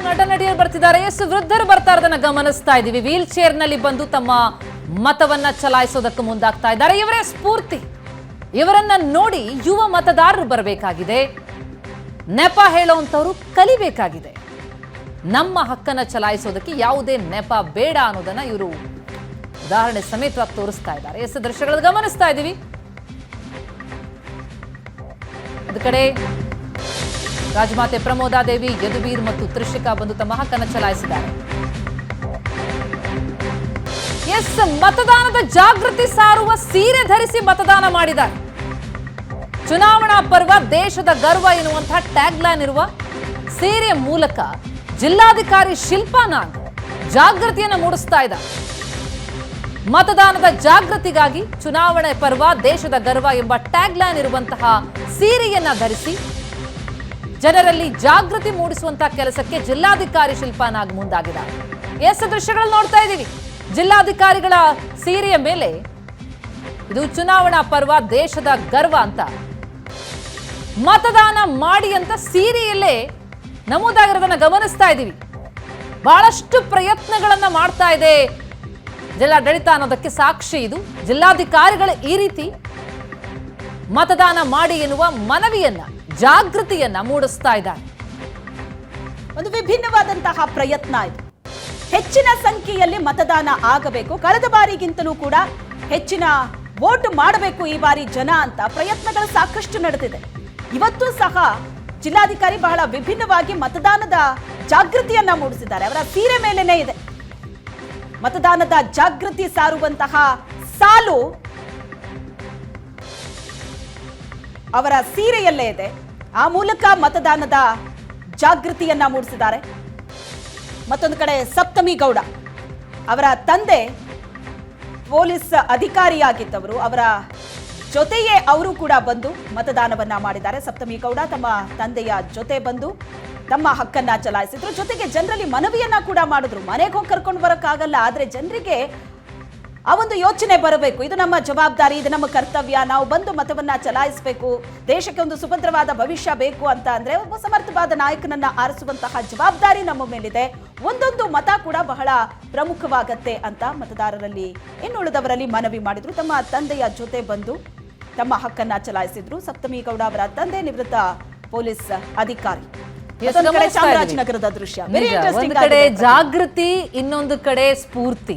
ನಟ ನಟಿಯರು ಬರ್ತಿದ್ದಾರೆ. ಎಸ್ ವೃದ್ಧರು ಬರ್ತಾ ಇರೋದನ್ನ ಗಮನಿಸ್ತಾ ಇದೀವಿ. ವೀಲ್ ಚೇರ್ ನಲ್ಲಿ ಬಂದು ತಮ್ಮ ಮತವನ್ನ ಚಲಾಯಿಸೋದಕ್ಕೆ ಮುಂದಾಗ್ತಾ ಇದ್ದಾರೆ. ಇವರೇ ಸ್ಫೂರ್ತಿ. ಇವರನ್ನ ನೋಡಿ ಯುವ ಮತದಾರರು ಬರಬೇಕಾಗಿದೆ. ನೆಪ ಹೇಳುವಂತವರು ಕಲಿಬೇಕಾಗಿದೆ. ನಮ್ಮ ಹಕ್ಕನ್ನ ಚಲಾಯಿಸೋದಕ್ಕೆ ಯಾವುದೇ ನೆಪ ಬೇಡ ಅನ್ನೋದನ್ನ ಇವರು ಉದಾಹರಣೆ ಸಮೇತವಾಗಿ ತೋರಿಸ್ತಾ ಇದ್ದಾರೆ. ಎಸ್ ದೃಶ್ಯಗಳನ್ನು ಗಮನಿಸ್ತಾ ಇದೀವಿ. ಒಂದು ಕಡೆ ರಾಜಮಾತೆ ಪ್ರಮೋದಾದೇವಿ, ಯದುವೀರ್ ಮತ್ತು ತ್ರಿಷಿಕಾ ಬಂದು ತಮ್ಮ ಹಕ್ಕನ್ನು ಚಲಾಯಿಸಿದ್ದಾರೆ. ಎಸ್ ಮತದಾನದ ಜಾಗೃತಿ ಸಾರುವ ಸೀರೆ ಧರಿಸಿ ಮತದಾನ ಮಾಡಿದ್ದಾರೆ. ಚುನಾವಣಾ ಪರ್ವ ದೇಶದ ಗರ್ವ ಎನ್ನುವಂತಹ ಟ್ಯಾಗ್ ಲೈನ್ ಇರುವ ಸೀರೆಯ ಮೂಲಕ ಜಿಲ್ಲಾಧಿಕಾರಿ ಶಿಲ್ಪಾ ನಾಗ್ ಜಾಗೃತಿಯನ್ನು ಮೂಡಿಸ್ತಾ ಇದ್ದಾರೆ. ಮತದಾನದ ಜಾಗೃತಿಗಾಗಿ ಚುನಾವಣೆ ಪರ್ವ ದೇಶದ ಗರ್ವ ಎಂಬ ಟ್ಯಾಗ್ ಲೈನ್ ಇರುವಂತಹ ಸೀರೆಯನ್ನ ಧರಿಸಿ ಜನರಲ್ಲಿ ಜಾಗೃತಿ ಮೂಡಿಸುವಂತಹ ಕೆಲಸಕ್ಕೆ ಜಿಲ್ಲಾಧಿಕಾರಿ ಶಿಲ್ಪಾ ನಾಗ್ ಮುಂದಾಗಿದ್ದಾರೆ. ಎಸ್ ದೃಶ್ಯಗಳು ನೋಡ್ತಾ ಇದ್ದೀವಿ. ಜಿಲ್ಲಾಧಿಕಾರಿಗಳ ಸೀರೆಯ ಮೇಲೆ ಇದು ಚುನಾವಣಾ ಪರ್ವ ದೇಶದ ಗರ್ವ ಅಂತ ಮತದಾನ ಮಾಡಿ ಅಂತ ಸೀರೆಯಲ್ಲೇ ನಮೂದಾಗಿರೋದನ್ನ ಗಮನಿಸ್ತಾ ಇದ್ದೀವಿ. ಬಹಳಷ್ಟು ಪ್ರಯತ್ನಗಳನ್ನ ಮಾಡ್ತಾ ಇದೆ ಜಿಲ್ಲಾಡಳಿತ ಅನ್ನೋದಕ್ಕೆ ಸಾಕ್ಷಿ ಇದು. ಜಿಲ್ಲಾಧಿಕಾರಿಗಳು ಈ ರೀತಿ ಮತದಾನ ಮಾಡಿ ಎನ್ನುವ ಮನವಿಯನ್ನ, ಜಾಗೃತಿಯನ್ನ ಮೂಡಿಸ್ತಾ ಇದ್ದಾರೆ. ಒಂದು ವಿಭಿನ್ನವಾದಂತಹ ಪ್ರಯತ್ನ ಇದು. ಹೆಚ್ಚಿನ ಸಂಖ್ಯೆಯಲ್ಲಿ ಮತದಾನ ಆಗಬೇಕು, ಕಳೆದ ಬಾರಿಗಿಂತಲೂ ಕೂಡ ಹೆಚ್ಚಿನ ವೋಟ್ ಮಾಡಬೇಕು ಈ ಬಾರಿ ಜನ ಅಂತ ಪ್ರಯತ್ನಗಳು ಸಾಕಷ್ಟು ನಡೆದಿದೆ. ಇವತ್ತು ಸಹ ಜಿಲ್ಲಾಧಿಕಾರಿ ಬಹಳ ವಿಭಿನ್ನವಾಗಿ ಮತದಾನದ ಜಾಗೃತಿಯನ್ನ ಮೂಡಿಸಿದ್ದಾರೆ. ಅವರ ಸೀರೆ ಮೇಲೇನೆ ಇದೆ ಮತದಾನದ ಜಾಗೃತಿ ಸಾರುವಂತಹ ಸಾಲು, ಅವರ ಸೀರೆಯಲ್ಲೇ ಇದೆ. ಆ ಮೂಲಕ ಮತದಾನದ ಜಾಗೃತಿಯನ್ನ ಮೂಡಿಸಿದ್ದಾರೆ. ಮತ್ತೊಂದು ಕಡೆ ಸಪ್ತಮಿ ಗೌಡ, ಅವರ ತಂದೆ ಪೊಲೀಸ್ ಅಧಿಕಾರಿಯಾಗಿದ್ದವರು, ಅವರ ಜೊತೆಯೇ ಅವರು ಕೂಡ ಬಂದು ಮತದಾನವನ್ನ ಮಾಡಿದ್ದಾರೆ. ಸಪ್ತಮಿ ಗೌಡ ತಮ್ಮ ತಂದೆಯ ಜೊತೆ ಬಂದು ತಮ್ಮ ಹಕ್ಕನ್ನ ಚಲಾಯಿಸಿದ್ರು. ಜೊತೆಗೆ ಜನರಲ್ಲಿ ಮನವಿಯನ್ನ ಕೂಡ ಮಾಡಿದ್ರು. ಮನೆಗೆ ಹೋಗಿ ಕರ್ಕೊಂಡು ಬರೋಕ್ಕಾಗಲ್ಲ, ಆದ್ರೆ ಜನರಿಗೆ ಆ ಒಂದು ಯೋಚನೆ ಬರಬೇಕು, ಇದು ನಮ್ಮ ಜವಾಬ್ದಾರಿ, ಇದು ನಮ್ಮ ಕರ್ತವ್ಯ, ನಾವು ಬಂದು ಮತವನ್ನ ಚಲಾಯಿಸಬೇಕು, ದೇಶಕ್ಕೆ ಒಂದು ಸುಭದ್ರವಾದ ಭವಿಷ್ಯ ಬೇಕು ಅಂತ ಅಂದ್ರೆ ಒಬ್ಬ ಸಮರ್ಥವಾದ ನಾಯಕನನ್ನ ಆರಿಸುವಂತಹ ಜವಾಬ್ದಾರಿ ನಮ್ಮ ಮೇಲಿದೆ. ಒಂದೊಂದು ಮತ ಕೂಡ ಬಹಳ ಪ್ರಮುಖವಾಗತ್ತೆ ಅಂತ ಮತದಾರರಲ್ಲಿ ಇನ್ನುಳಿದವರಲ್ಲಿ ಮನವಿ ಮಾಡಿದ್ರು. ತಮ್ಮ ತಂದೆಯ ಜೊತೆ ಬಂದು ತಮ್ಮ ಹಕ್ಕನ್ನ ಚಲಾಯಿಸಿದ್ರು. ಸಪ್ತಮಿ ಗೌಡ ಅವರ ತಂದೆ ನಿವೃತ್ತ ಪೊಲೀಸ್ ಅಧಿಕಾರಿ. ಚಾಮರಾಜನಗರದ ದೃಶ್ಯ. ಒಂದು ಕಡೆ ಜಾಗೃತಿ, ಇನ್ನೊಂದು ಕಡೆ ಸ್ಫೂರ್ತಿ.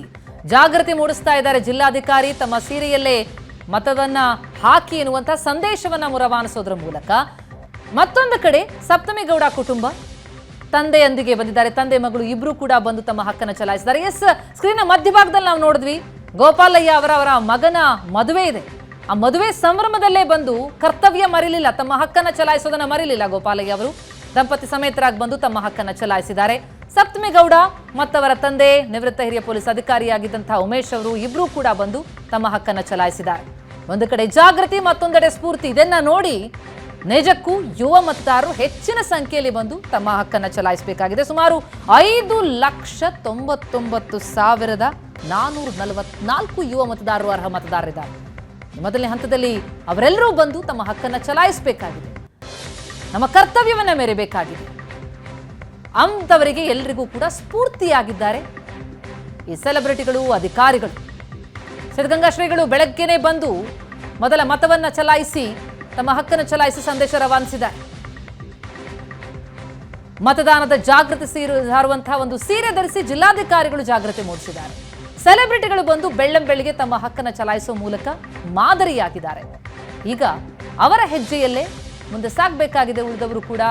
ಜಾಗೃತಿ ಮೂಡಿಸ್ತಾ ಇದ್ದಾರೆ ಜಿಲ್ಲಾಧಿಕಾರಿ ತಮ್ಮ ಸೀರೆಯಲ್ಲೇ ಮತವನ್ನ ಹಾಕಿ ಎನ್ನುವಂತಹ ಸಂದೇಶವನ್ನ ರವಾನಿಸೋದ್ರ ಮೂಲಕ. ಮತ್ತೊಂದು ಕಡೆ ಸಪ್ತಮಿ ಗೌಡ ಕುಟುಂಬ ತಂದೆಯೊಂದಿಗೆ ಬಂದಿದ್ದಾರೆ. ತಂದೆ ಮಗಳು ಇಬ್ರು ಕೂಡ ಬಂದು ತಮ್ಮ ಹಕ್ಕನ್ನು ಚಲಾಯಿಸಿದ್ದಾರೆ. ಎಸ್ ಸ್ಕ್ರೀನ್ ಮಧ್ಯಭಾಗದಲ್ಲಿ ನಾವು ನೋಡಿದ್ವಿ, ಗೋಪಾಲಯ್ಯ ಅವರ ಮಗನ ಮದುವೆ ಇದೆ. ಆ ಮದುವೆ ಸಂಭ್ರಮದಲ್ಲೇ ಬಂದು ಕರ್ತವ್ಯ ಮರಿಲಿಲ್ಲ, ತಮ್ಮ ಹಕ್ಕನ್ನು ಚಲಾಯಿಸೋದನ್ನ ಮರಿಲಿಲ್ಲ. ಗೋಪಾಲಯ್ಯ ಅವರು ದಂಪತಿ ಸಮೇತರಾಗಿ ಬಂದು ತಮ್ಮ ಹಕ್ಕನ್ನು ಚಲಾಯಿಸಿದ್ದಾರೆ. ಸಪ್ತಮಿ ಗೌಡ ಮತ್ತವರ ತಂದೆ ನಿವೃತ್ತ ಹಿರಿಯ ಪೊಲೀಸ್ ಅಧಿಕಾರಿಯಾಗಿದ್ದಂತಹ ಉಮೇಶ್ ಅವರು ಇಬ್ರು ಕೂಡ ಬಂದು ತಮ್ಮ ಹಕ್ಕನ್ನು ಚಲಾಯಿಸಿದ್ದಾರೆ. ಒಂದು ಕಡೆ ಜಾಗೃತಿ, ಮತ್ತೊಂದೆಡೆ ಸ್ಫೂರ್ತಿ. ಇದನ್ನ ನೋಡಿ ನಿಜಕ್ಕೂ ಯುವ ಮತದಾರರು ಹೆಚ್ಚಿನ ಸಂಖ್ಯೆಯಲ್ಲಿ ಬಂದು ತಮ್ಮ ಹಕ್ಕನ್ನು ಚಲಾಯಿಸಬೇಕಾಗಿದೆ. ಸುಮಾರು 5,99,444 ಯುವ ಮತದಾರರು ಅರ್ಹ ಮತದಾರರಿದ್ದಾರೆ. ಮೊದಲನೇ ಹಂತದಲ್ಲಿ ಅವರೆಲ್ಲರೂ ಬಂದು ತಮ್ಮ ಹಕ್ಕನ್ನು ಚಲಾಯಿಸಬೇಕಾಗಿದೆ, ನಮ್ಮ ಕರ್ತವ್ಯವನ್ನ ಮೆರೆಯಬೇಕಾಗಿದೆ. ಅಂತವರಿಗೆ ಎಲ್ರಿಗೂ ಕೂಡ ಸ್ಫೂರ್ತಿಯಾಗಿದ್ದಾರೆ ಈ ಸೆಲೆಬ್ರಿಟಿಗಳು, ಅಧಿಕಾರಿಗಳು. ಸಿದ್ಧಗಂಗಾ ಶ್ರೀಗಳು ಬೆಳಗ್ಗೆನೆ ಬಂದು ಮೊದಲ ಮತವನ್ನ ಚಲಾಯಿಸಿ ತಮ್ಮ ಹಕ್ಕನ್ನು ಚಲಾಯಿಸಿ ಸಂದೇಶ ರವಾನಿಸಿದ್ದಾರೆ. ಮತದಾನದ ಜಾಗೃತಿ ಸಾರುವಂತಹ ಒಂದು ಸೀರೆ ಧರಿಸಿ ಜಿಲ್ಲಾಧಿಕಾರಿಗಳು ಜಾಗೃತಿ ಮೂಡಿಸಿದ್ದಾರೆ. ಸೆಲೆಬ್ರಿಟಿಗಳು ಬಂದು ಬೆಳ್ಳಂಬೆಳಿಗ್ಗೆ ತಮ್ಮ ಹಕ್ಕನ್ನು ಚಲಾಯಿಸುವ ಮೂಲಕ ಮಾದರಿಯಾಗಿದ್ದಾರೆ. ಈಗ ಅವರ ಹೆಜ್ಜೆಯಲ್ಲೇ ಮುಂದೆ ಸಾಗಬೇಕಾಗಿದೆ. ಉಳಿದವರು ಕೂಡ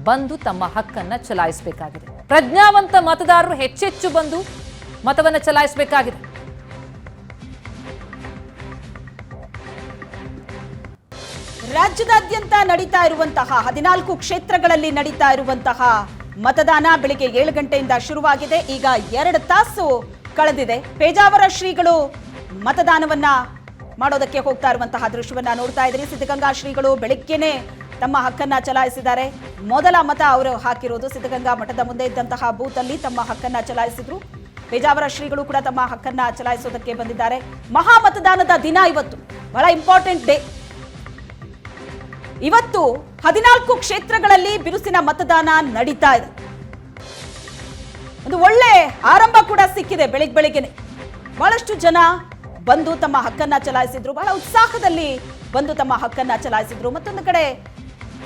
ಬಂದು ತಮ್ಮ ಹಕ್ಕನ್ನ ಚಲಾಯಿಸಬೇಕಾಗಿದೆ. ಪ್ರಜ್ಞಾವಂತ ಮತದಾರರು ಹೆಚ್ಚೆಚ್ಚು ಬಂದು ಮತವನ್ನ ಚಲಾಯಿಸಬೇಕಾಗಿದೆ. ರಾಜ್ಯದಾದ್ಯಂತ ನಡೀತಾ ಇರುವಂತಹ 14 ಕ್ಷೇತ್ರಗಳಲ್ಲಿ ನಡೀತಾ ಇರುವಂತಹ ಮತದಾನ ಬೆಳಿಗ್ಗೆ 7 ಗಂಟೆಯಿಂದ ಶುರುವಾಗಿದೆ. ಈಗ 2 ತಾಸು ಕಳೆದಿದೆ. ಪೇಜಾವರ ಶ್ರೀಗಳು ಮತದಾನವನ್ನ ಮಾಡೋದಕ್ಕೆ ಹೋಗ್ತಾ ಇರುವಂತಹ ದೃಶ್ಯವನ್ನ ನೋಡ್ತಾ ಇದ್ರಿ. ಸಿದ್ಧಗಂಗಾ ಶ್ರೀಗಳು ಬೆಳಿಗ್ಗೆನೆ ತಮ್ಮ ಹಕ್ಕನ್ನ ಚಲಾಯಿಸಿದ್ದಾರೆ. ಮೊದಲ ಮತ ಅವರು ಹಾಕಿರೋದು ಸಿದ್ಧಗಂಗಾ ಮಠದ ಮುಂದೆ ಇದ್ದಂತಹ ಬೂತ್ ಅಲ್ಲಿ ತಮ್ಮ ಹಕ್ಕನ್ನ ಚಲಾಯಿಸಿದ್ರು. ಪೇಜಾವರ ಶ್ರೀಗಳು ಕೂಡ ತಮ್ಮ ಹಕ್ಕನ್ನ ಚಲಾಯಿಸೋದಕ್ಕೆ ಬಂದಿದ್ದಾರೆ. ಮಹಾ ಮತದಾನದ ದಿನ ಇವತ್ತು, ಬಹಳ ಇಂಪಾರ್ಟೆಂಟ್ ಡೇ. ಇವತ್ತು 14 ಕ್ಷೇತ್ರಗಳಲ್ಲಿ ಬಿರುಸಿನ ಮತದಾನ ನಡೀತಾ ಇದೆ. ಒಂದು ಒಳ್ಳೆ ಆರಂಭ ಕೂಡ ಸಿಕ್ಕಿದೆ. ಬೆಳಿಗ್ಗೆನೆ ಬಹಳಷ್ಟು ಜನ ಬಂದು ತಮ್ಮ ಹಕ್ಕನ್ನ ಚಲಾಯಿಸಿದ್ರು, ಬಹಳ ಉತ್ಸಾಹದಲ್ಲಿ ಬಂದು ತಮ್ಮ ಹಕ್ಕನ್ನ ಚಲಾಯಿಸಿದ್ರು. ಮತ್ತೊಂದು ಕಡೆ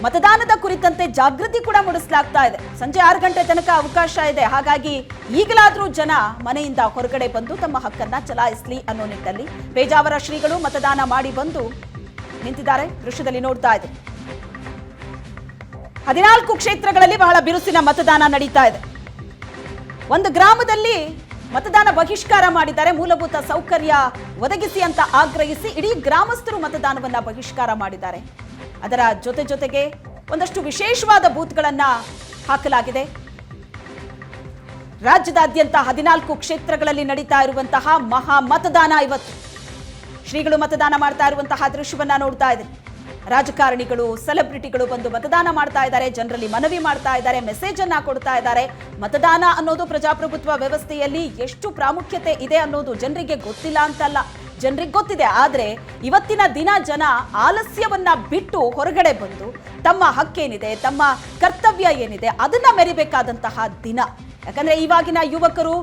ಮತದಾನದ ಕುರಿತಂತೆ ಜಾಗೃತಿ ಕೂಡ ಮೂಡಿಸಲಾಗ್ತಾ ಇದೆ. ಸಂಜೆ 6 ಗಂಟೆ ತನಕ ಅವಕಾಶ ಇದೆ. ಹಾಗಾಗಿ ಈಗಲಾದ್ರೂ ಜನ ಮನೆಯಿಂದ ಹೊರಗಡೆ ಬಂದು ತಮ್ಮ ಹಕ್ಕನ್ನ ಚಲಾಯಿಸಲಿ ಅನ್ನೋ ನಿಟ್ಟಿನಲ್ಲಿ ಪೇಜಾವರ ಶ್ರೀಗಳು ಮತದಾನ ಮಾಡಿ ಬಂದು ನಿಂತಿದ್ದಾರೆ. ದೃಶ್ಯದಲ್ಲಿ ನೋಡ್ತಾ ಇದೆ. 14 ಕ್ಷೇತ್ರಗಳಲ್ಲಿ ಬಹಳ ಬಿರುಸಿನ ಮತದಾನ ನಡೀತಾ ಇದೆ. ಒಂದು ಗ್ರಾಮದಲ್ಲಿ ಮತದಾನ ಬಹಿಷ್ಕಾರ ಮಾಡಿದ್ದಾರೆ. ಮೂಲಭೂತ ಸೌಕರ್ಯ ಒದಗಿಸಿ ಅಂತ ಆಗ್ರಹಿಸಿ ಇಡೀ ಗ್ರಾಮಸ್ಥರು ಮತದಾನವನ್ನ ಬಹಿಷ್ಕಾರ ಮಾಡಿದ್ದಾರೆ. ಅದರ ಜೊತೆಗೆ ಒಂದಷ್ಟು ವಿಶೇಷವಾದ ಬೂತ್ಗಳನ್ನ ಹಾಕಲಾಗಿದೆ. ರಾಜ್ಯದಾದ್ಯಂತ 14 ಕ್ಷೇತ್ರಗಳಲ್ಲಿ ನಡೀತಾ ಇರುವಂತಹ ಮಹಾ ಮತದಾನ ಇವತ್ತು. ಶ್ರೀಗಳು ಮತದಾನ ಮಾಡ್ತಾ ಇರುವಂತಹ ದೃಶ್ಯವನ್ನ ನೋಡ್ತಾ ಇದ್ದಾರೆ. ರಾಜಕಾರಣಿಗಳು, ಸೆಲೆಬ್ರಿಟಿಗಳು ಬಂದು ಮತದಾನ ಮಾಡ್ತಾ ಇದ್ದಾರೆ. ಜನರಲ್ಲಿ ಮನವಿ ಮಾಡ್ತಾ ಇದ್ದಾರೆ, ಮೆಸೇಜ್ ಅನ್ನ ಕೊಡ್ತಾ ಇದ್ದಾರೆ. ಮತದಾನ ಅನ್ನೋದು ಪ್ರಜಾಪ್ರಭುತ್ವ ವ್ಯವಸ್ಥೆಯಲ್ಲಿ ಎಷ್ಟು ಪ್ರಾಮುಖ್ಯತೆ ಇದೆ ಅನ್ನೋದು ಜನರಿಗೆ ಗೊತ್ತಿಲ್ಲ ಅಂತಲ್ಲ, ಜನರಿಗೆ ಗೊತ್ತಿದೆ. ಆದ್ರೆ ಇವತ್ತಿನ ದಿನ ಜನ ಆಲಸ್ಯವನ್ನ ಬಿಟ್ಟು ಹೊರಗಡೆ ಬಂದು ತಮ್ಮ ಹಕ್ಕೇನಿದೆ, ತಮ್ಮ ಕರ್ತವ್ಯ ಏನಿದೆ ಅದನ್ನ ಮೆರಿಬೇಕಾದಂತಹ ದಿನ. ಯಾಕಂದ್ರೆ ಇವಾಗಿನ ಯುವಕರು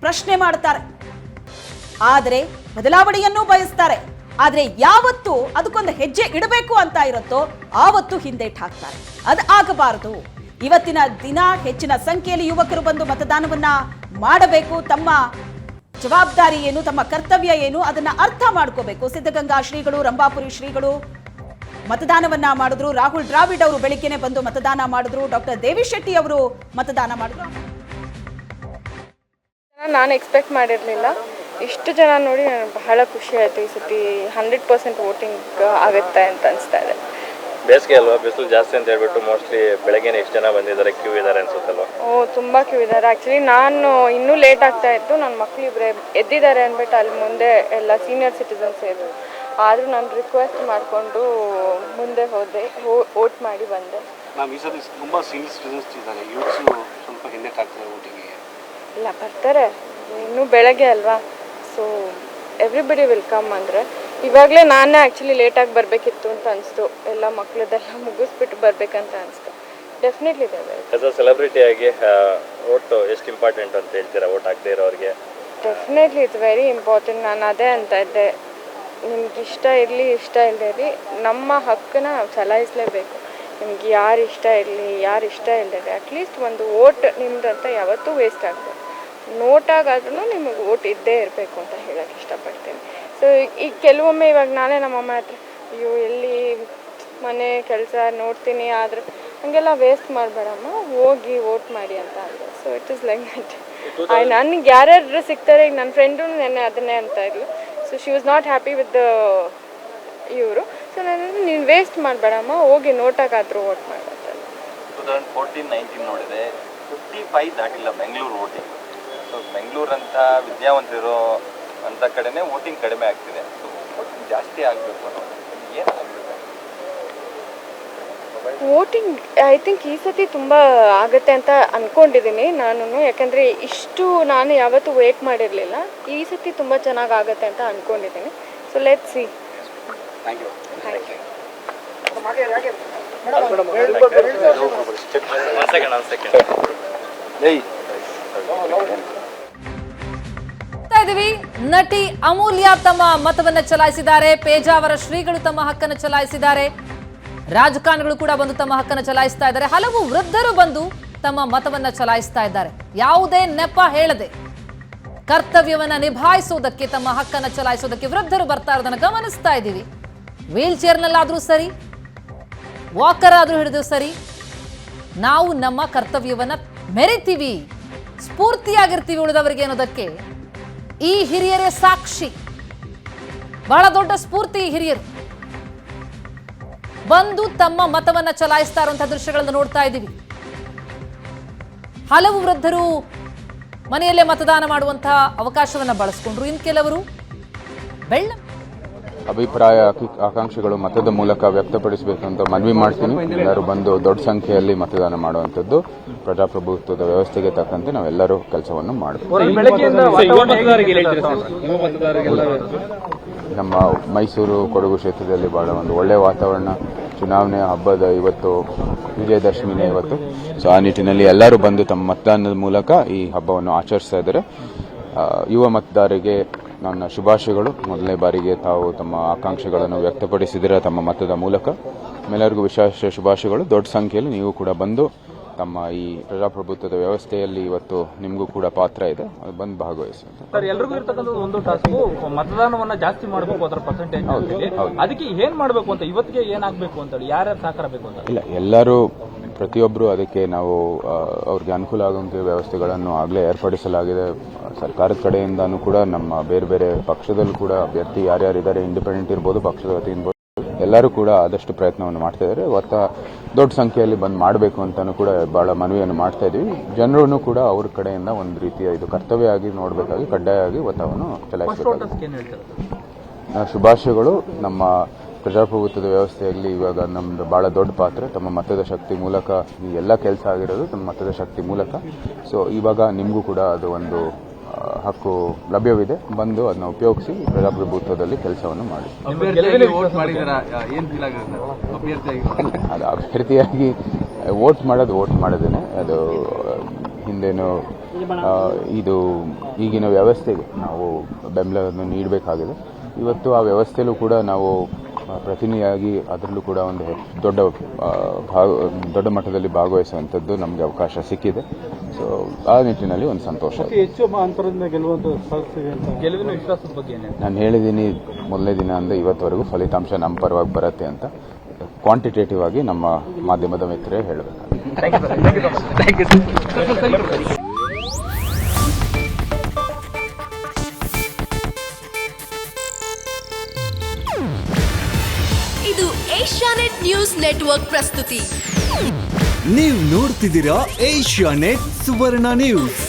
ಪ್ರಶ್ನೆ ಮಾಡ್ತಾರೆ, ಆದ್ರೆ ಬದಲಾವಣೆಯನ್ನೂ ಬಯಸ್ತಾರೆ. ಆದ್ರೆ ಯಾವತ್ತು ಅದಕ್ಕೊಂದು ಹೆಜ್ಜೆ ಇಡಬೇಕು ಅಂತ ಇರುತ್ತೋ ಆವತ್ತು ಹಿಂದೇಟ್ ಹಾಕ್ತಾರೆ. ಅದು ಆಗಬಾರದು. ಇವತ್ತಿನ ದಿನ ಹೆಚ್ಚಿನ ಸಂಖ್ಯೆಯಲ್ಲಿ ಯುವಕರು ಬಂದು ಮತದಾನವನ್ನ ಮಾಡಬೇಕು. ತಮ್ಮ ಜವಾಬ್ದಾರಿ ಏನು, ತಮ್ಮ ಕರ್ತವ್ಯ ಏನು ಅದನ್ನ ಅರ್ಥ ಮಾಡ್ಕೋಬೇಕು. ಸಿದ್ಧಗಂಗಾ ಶ್ರೀಗಳು, ರಂಭಾಪುರಿ ಶ್ರೀಗಳು ಮತದಾನವನ್ನ ಮಾಡಿದ್ರು. ರಾಹುಲ್ ದ್ರಾವಿಡ್ ಅವರು ಬೆಳಿಗ್ಗೆನೆ ಬಂದು ಮತದಾನ ಮಾಡಿದ್ರು. ಡಾಕ್ಟರ್ ದೇವಿ ಶೆಟ್ಟಿ ಅವರು ಮತದಾನ ಮಾಡಿದ್ರು. ನಾನು ಎಕ್ಸ್ಪೆಕ್ಟ್ ಮಾಡಿರಲಿಲ್ಲ. ಇಷ್ಟು ಜನ ನೋಡಿ ನನಗೆ ಬಹಳ ಖುಷಿ ಆಯಿತು. ಈ ಸತಿ 100% ವೋಟಿಂಗ್ ಆಗುತ್ತೆ ಅಂತ ಅನಿಸ್ತಾ ಇದೆ. ಬೇಸಿಗೆ ಅಲ್ವಾ, ಬಿಸಿಲು ಜಾಸ್ತಿ ಅಂತ ಹೇಳ್ಬಿಟ್ಟು ಮೋಸ್ಟ್ಲಿ ಬೆಳಗ್ಗೆನೇ ಎಷ್ಟು ಜನ ಬಂದಿದ್ದಾರೆ, ಕ್ಯೂ ಇದ್ದಾರೆ ಅನ್ಸುತ್ತಲ್ವ? ತುಂಬ ಕ್ಯೂ ಇದ್ದಾರೆ. ಆ್ಯಕ್ಚುಲಿ ನಾನು ಇನ್ನೂ ಲೇಟ್ ಆಗ್ತಾ ಇತ್ತು. ನನ್ನ ಮಕ್ಕಳು ಇಬ್ಬರೇ ಎದ್ದಿದ್ದಾರೆ ಅಂದ್ಬಿಟ್ಟು ಅಲ್ಲಿ ಮುಂದೆ ಎಲ್ಲ ಸೀನಿಯರ್ ಸಿಟಿಸನ್ಸ್ ಇದ್ರು. ಆದರೂ ನಾನು ರಿಕ್ವೆಸ್ಟ್ ಮಾಡಿಕೊಂಡು ಮುಂದೆ ಹೋದೆ, ವೋಟ್ ಮಾಡಿ ಬಂದೆ. ಮ್ಯಾಮ್, ಈ ಸತಿ ತುಂಬ ಸೀನಿಯರ್ ಸಿಟಿಸನ್ಸ್ ಇದ್ದಾರೆ, ಯೂತ್ಸು ಸ್ವಲ್ಪ ಹಿಂದಕ್ಕೆ ಆಗ್ತಾರೆ ವೋಟಿಂಗಿಗೆ. ಇಲ್ಲ, ಬರ್ತಾರೆ, ಇನ್ನೂ ಬೆಳಗ್ಗೆ ಅಲ್ವಾ. So everybody will come. ಅಂದರೆ ಇವಾಗಲೇ ನಾನೇ ಆ್ಯಕ್ಚುಲಿ ಲೇಟಾಗಿ ಬರಬೇಕಿತ್ತು ಅಂತ ಅನಿಸ್ತು. ಎಲ್ಲ ಮಕ್ಕಳದೆಲ್ಲ ಮುಗಿಸ್ಬಿಟ್ಟು ಬರಬೇಕಂತ ಅನಿಸ್ತು. ಡೆಫಿನೆಟ್ಲಿ ಇದೆ. ಆಸ್ ಅ ಸೆಲೆಬ್ರಿಟಿಯಾಗಿ ವೋಟು ಎಷ್ಟು ಇಂಪಾರ್ಟೆಂಟ್ ಅಂತ ಹೇಳ್ತೀರಾ ವೋಟ್ ಆಗದೆ ಇರೋರಿಗೆ? Definitely it's very important. ನಾನು ಅದೇ ಅಂತ ಇದ್ದೆ, ನಿಮ್ಗೆ ಇಷ್ಟ ಇರಲಿ ಇಷ್ಟ ಇಲ್ಲದೆ ಇರಲಿ ನಮ್ಮ ಹಕ್ಕನ್ನ ನಾವು ಚಲಾಯಿಸಲೇಬೇಕು. ನಿಮ್ಗೆ ಯಾರು ಇಷ್ಟ ಇರಲಿ ಯಾರು ಇಷ್ಟ ಇಲ್ಲದೆ ಅಟ್ಲೀಸ್ಟ್ ಒಂದು ವೋಟ್ ನಿಮ್ದು ಅಂತ ಯಾವತ್ತೂ ವೇಸ್ಟ್ ಆಗಬೇಕು. ನೋಟಾಗಾದ್ರೂ ನಿಮಗೆ ವೋಟ್ ಇದ್ದೇ ಇರಬೇಕು ಅಂತ ಹೇಳೋಕ್ಕೆ ಇಷ್ಟಪಡ್ತೀನಿ. ಸೊ ಈಗ ಕೆಲವೊಮ್ಮೆ ಇವಾಗ ನಾನೇ ನಮ್ಮಮ್ಮ ಹತ್ರ ಅಯ್ಯೋ ಎಲ್ಲಿ ಮನೆ ಕೆಲಸ ನೋಡ್ತೀನಿ, ಆದರೆ ಹಂಗೆಲ್ಲ ವೇಸ್ಟ್ ಮಾಡಬೇಡಮ್ಮ, ಹೋಗಿ ವೋಟ್ ಮಾಡಿ ಅಂತ ಅಂದೆ. So it is like that. ನನಗೆ ಯಾರ್ಯಾರು ಸಿಗ್ತಾರೆ, ಈಗ ನನ್ನ ಫ್ರೆಂಡು ನೆನ್ನೆ ಅದನ್ನೇ ಅಂತ ಇರಲಿ. So she was not happy with ಇವರು. ಸೊ ನಾನು ನೀನು ವೇಸ್ಟ್ ಮಾಡಬೇಡಮ್ಮ, ಹೋಗಿ ನೋಟಾಗಾದರೂ ವೋಟ್ ಮಾಡಿ ಅಂತ. 2014-19 ನೋಡಿದೆ 55 ದಾಟಿಲ್ಲ ಬೆಂಗಳೂರು ವೋಟಿಂಗ್. ಸೊ ಬೆಂಗಳೂರಂಥ ವಿದ್ಯಾವಂತರು ಅಂತ ಕಡೆನೇ ವೋಟಿಂಗ್ ಕಡಿಮೆ ಆಗ್ತಿದೆ. ಸೊ ವೋಟಿಂಗ್ ಜಾಸ್ತಿ ಆಗಬೇಕು ಅನ್ನೋದು ಏನಾಗಬೇಕು? ವೋಟಿಂಗ್ ಐ ಥಿಂಕ್ ಈ ಸತಿ ತುಂಬ ಆಗುತ್ತೆ ಅಂತ ಅಂದ್ಕೊಂಡಿದ್ದೀನಿ ನಾನು. ಯಾಕಂದರೆ ಇಷ್ಟು ನಾನು ಯಾವತ್ತೂ ವೇಟ್ ಮಾಡಿರಲಿಲ್ಲ. ಈ ಸತಿ ತುಂಬ ಚೆನ್ನಾಗಿ ಆಗುತ್ತೆ ಅಂತ ಅಂದ್ಕೊಂಡಿದ್ದೀನಿ. So let's see. Thank you. Thank you. ಇದೀವಿ. ನಟಿ ಅಮೂಲ್ಯ ತಮ್ಮ ಮತವನ್ನ ಚಲಾಯಿಸಿದ್ದಾರೆ. ಪೇಜಾವರ ಶ್ರೀಗಳು ತಮ್ಮ ಹಕ್ಕನ್ನು ಚಲಾಯಿಸಿದ್ದಾರೆ. ರಾಜಕಾರಣಿಗಳು ಕೂಡ ಬಂದು ತಮ್ಮ ಹಕ್ಕನ್ನು ಚಲಾಯಿಸ್ತಾ ಇದ್ದಾರೆ. ಹಲವು ವೃದ್ಧರು ಬಂದು ತಮ್ಮ ಮತವನ್ನ ಚಲಾಯಿಸ್ತಾ ಇದ್ದಾರೆ. ಯಾವುದೇ ನೆಪ ಹೇಳದೆ ಕರ್ತವ್ಯವನ್ನ ನಿಭಾಯಿಸೋದಕ್ಕೆ, ತಮ್ಮ ಹಕ್ಕನ್ನು ಚಲಾಯಿಸೋದಕ್ಕೆ ವೃದ್ಧರು ಬರ್ತಾ ಇರೋದನ್ನ ಗಮನಿಸ್ತಾ ಇದ್ದೀವಿ. ವೀಲ್ ಚೇರ್ನಲ್ಲಾದ್ರೂ ಸರಿ, ವಾಕರ್ ಆದ್ರೂ ಹಿಡಿದು ಸರಿ, ನಾವು ನಮ್ಮ ಕರ್ತವ್ಯವನ್ನ ಮೆರಿತೀವಿ, ಸ್ಫೂರ್ತಿಯಾಗಿರ್ತೀವಿ ಉಳಿದವರಿಗೆ ಅನ್ನೋದಕ್ಕೆ ಈ ಹಿರಿಯರೇ ಸಾಕ್ಷಿ. ಬಹಳ ದೊಡ್ಡ ಸ್ಫೂರ್ತಿ ಈ ಹಿರಿಯರು. ಬಂದು ತಮ್ಮ ಮತವನ್ನ ಚಲಾಯಿಸ್ತಾ ಇರುವಂತಹ ದೃಶ್ಯಗಳನ್ನು ನೋಡ್ತಾ ಇದ್ದೀವಿ. ಹಲವು ವೃದ್ಧರು ಮನೆಯಲ್ಲೇ ಮತದಾನ ಮಾಡುವಂತಹ ಅವಕಾಶವನ್ನ ಬಳಸಿಕೊಂಡ್ರು. ಇನ್ನು ಕೆಲವರು ಅಭಿಪ್ರಾಯ ಆಕಾಂಕ್ಷೆಗಳು ಮತದ ಮೂಲಕ ವ್ಯಕ್ತಪಡಿಸಬೇಕು ಅಂತ ಮನವಿ ಮಾಡ್ತೀನಿ. ಎಲ್ಲರೂ ಬಂದು ದೊಡ್ಡ ಸಂಖ್ಯೆಯಲ್ಲಿ ಮತದಾನ ಮಾಡುವಂಥದ್ದು ಪ್ರಜಾಪ್ರಭುತ್ವದ ವ್ಯವಸ್ಥೆಗೆ ತಕ್ಕಂತೆ ನಾವೆಲ್ಲರೂ ಕೆಲಸವನ್ನು ಮಾಡಬೇಕು. ನಮ್ಮ ಮೈಸೂರು ಕೊಡಗು ಕ್ಷೇತ್ರದಲ್ಲಿ ಬಹಳ ಒಂದು ಒಳ್ಳೆಯ ವಾತಾವರಣ ಚುನಾವಣೆ ಹಬ್ಬದ ಇವತ್ತು ವಿಜಯದಶಮಿನೇ ಇವತ್ತು. ಸೊ ಆ ನಿಟ್ಟಿನಲ್ಲಿ ಎಲ್ಲರೂ ಬಂದು ತಮ್ಮ ಮತದಾನದ ಮೂಲಕ ಈ ಹಬ್ಬವನ್ನು ಆಚರಿಸ್ತಾ ಇದ್ದಾರೆ. ಯುವ ಮತದಾರರಿಗೆ ನನ್ನ ಶುಭಾಶಯಗಳು. ಮೊದಲನೇ ಬಾರಿಗೆ ತಾವು ತಮ್ಮ ಆಕಾಂಕ್ಷೆಗಳನ್ನು ವ್ಯಕ್ತಪಡಿಸಿದರೆ ತಮ್ಮ ಮತದ ಮೂಲಕ. ಎಲ್ಲರಿಗೂ ವಿಶೇಷ ಶುಭಾಶಯಗಳು. ದೊಡ್ಡ ಸಂಖ್ಯೆಯಲ್ಲಿ ನೀವು ಕೂಡ ಬಂದು ತಮ್ಮ ಈ ಪ್ರಜಾಪ್ರಭುತ್ವದ ವ್ಯವಸ್ಥೆಯಲ್ಲಿ ಇವತ್ತು ನಿಮಗೂ ಕೂಡ ಪಾತ್ರ ಇದೆ, ಅದು ಬಂದು ಭಾಗವಹಿಸಿ. ಸರ್, ಎಲ್ರಿಗೂ ಇರ್ತಕ್ಕಂಥದ್ದು ಒಂದು ಟಾಸ್ಕು ಮತದಾನವನ್ನ ಜಾಸ್ತಿ ಮಾಡಬೇಕು, ಅದರ ಪರ್ಸೆಂಟೇಜ್ ಅದಕ್ಕೆ ಏನ್ ಮಾಡಬೇಕು ಅಂತ, ಇವತ್ತಿಗೆ ಏನಾಗಬೇಕು ಅಂತ ಹೇಳಿ ಯಾರ್ಯಾರು ಸಹಕಾರ ಬೇಕು ಅಂತ? ಇಲ್ಲ, ಎಲ್ಲರೂ ಪ್ರತಿಯೊಬ್ಬರು ಅದಕ್ಕೆ ನಾವು ಅವ್ರಿಗೆ ಅನುಕೂಲ ಆಗುವಂಥ ವ್ಯವಸ್ಥೆಗಳನ್ನು ಆಗಲೇ ಏರ್ಪಡಿಸಲಾಗಿದೆ. ಸರ್ಕಾರದ ಕಡೆಯಿಂದನೂ ಕೂಡ ನಮ್ಮ ಬೇರೆ ಬೇರೆ ಪಕ್ಷದಲ್ಲೂ ಕೂಡ ಅಭ್ಯರ್ಥಿ ಯಾರ್ಯಾರಿದ್ದಾರೆ, ಇಂಡಿಪೆಂಡೆಂಟ್ ಇರ್ಬೋದು, ಪಕ್ಷದ ವತಿಯಿಂದ ಎಲ್ಲರೂ ಕೂಡ ಆದಷ್ಟು ಪ್ರಯತ್ನವನ್ನು ಮಾಡ್ತಾ ಇದ್ದಾರೆ. ದೊಡ್ಡ ಸಂಖ್ಯೆಯಲ್ಲಿ ಬಂದು ಮಾಡಬೇಕು ಅಂತಾನೂ ಕೂಡ ಬಹಳ ಮನವಿಯನ್ನು ಮಾಡ್ತಾ ಇದ್ದೀವಿ. ಜನರೂ ಕೂಡ ಅವ್ರ ಕಡೆಯಿಂದ ಒಂದು ರೀತಿಯ ಇದು ಕರ್ತವ್ಯ ಆಗಿ ನೋಡಬೇಕಾಗಿ ಕಡ್ಡಾಯವಾಗಿ ಒತ್ತಡವನ್ನು ಚಲಾಯಿಸಬೇಕು. ಶುಭಾಶಯಗಳು. ನಮ್ಮ ಪ್ರಜಾಪ್ರಭುತ್ವದ ವ್ಯವಸ್ಥೆಯಲ್ಲಿ ಇವಾಗ ನಮ್ದು ಬಹಳ ದೊಡ್ಡ ಪಾತ್ರ. ತಮ್ಮ ಮತದ ಶಕ್ತಿ ಮೂಲಕ ಈ ಎಲ್ಲ ಕೆಲಸ ಆಗಿರೋದು ತಮ್ಮ ಮತದ ಶಕ್ತಿ ಮೂಲಕ. ಸೊ ಇವಾಗ ನಿಮಗೂ ಕೂಡ ಅದು ಒಂದು ಹಕ್ಕು ಲಭ್ಯವಿದೆ. ಬಂದು ಅದನ್ನ ಉಪಯೋಗಿಸಿ ಪ್ರಜಾಪ್ರಭುತ್ವದಲ್ಲಿ ಕೆಲಸವನ್ನು ಮಾಡಿ. ಅದು ಅಭ್ಯರ್ಥಿಯಾಗಿ ವೋಟ್ ಮಾಡೋದೇನೆ. ಅದು ಹಿಂದೇನು ಇದು ಈಗಿನ ವ್ಯವಸ್ಥೆಗೆ ನಾವು ಬೆಂಬಲವನ್ನು ನೀಡಬೇಕಾಗಿದೆ. ಇವತ್ತು ಆ ವ್ಯವಸ್ಥೆಯಲ್ಲೂ ಕೂಡ ನಾವು ಪ್ರತಿನಿಧಿಯಾಗಿ ಅದರಲ್ಲೂ ಕೂಡ ಒಂದು ದೊಡ್ಡ ಮಟ್ಟದಲ್ಲಿ ಭಾಗವಹಿಸುವಂಥದ್ದು ನಮಗೆ ಅವಕಾಶ ಸಿಕ್ಕಿದೆ. ಸೊ ಆ ನಿಟ್ಟಿನಲ್ಲಿ ಒಂದು ಸಂತೋಷ. ನಾನು ಹೇಳಿದ್ದೀನಿ ಮೊದಲನೇ ದಿನ ಅಂದರೆ ಇವತ್ತವರೆಗೂ ಫಲಿತಾಂಶ ನಮ್ಮ ಪರವಾಗಿ ಬರುತ್ತೆ ಅಂತ ಕ್ವಾಂಟಿಟೇಟಿವ್ ಆಗಿ ನಮ್ಮ ಮಾಧ್ಯಮದ ಮಿತ್ರರೇ ಹೇಳಬೇಕಾಗುತ್ತೆ. ಇದು ಏಷ್ಯಾನೆಟ್ ನ್ಯೂಸ್ ನೆಟ್ವರ್ಕ್ ಪ್ರಸ್ತುತಿ. ನೀವು ನೋಡ್ತಿದ್ದೀರಾ ಏಷ್ಯಾನೆಟ್ ಸುವರ್ಣ ನ್ಯೂಸ್.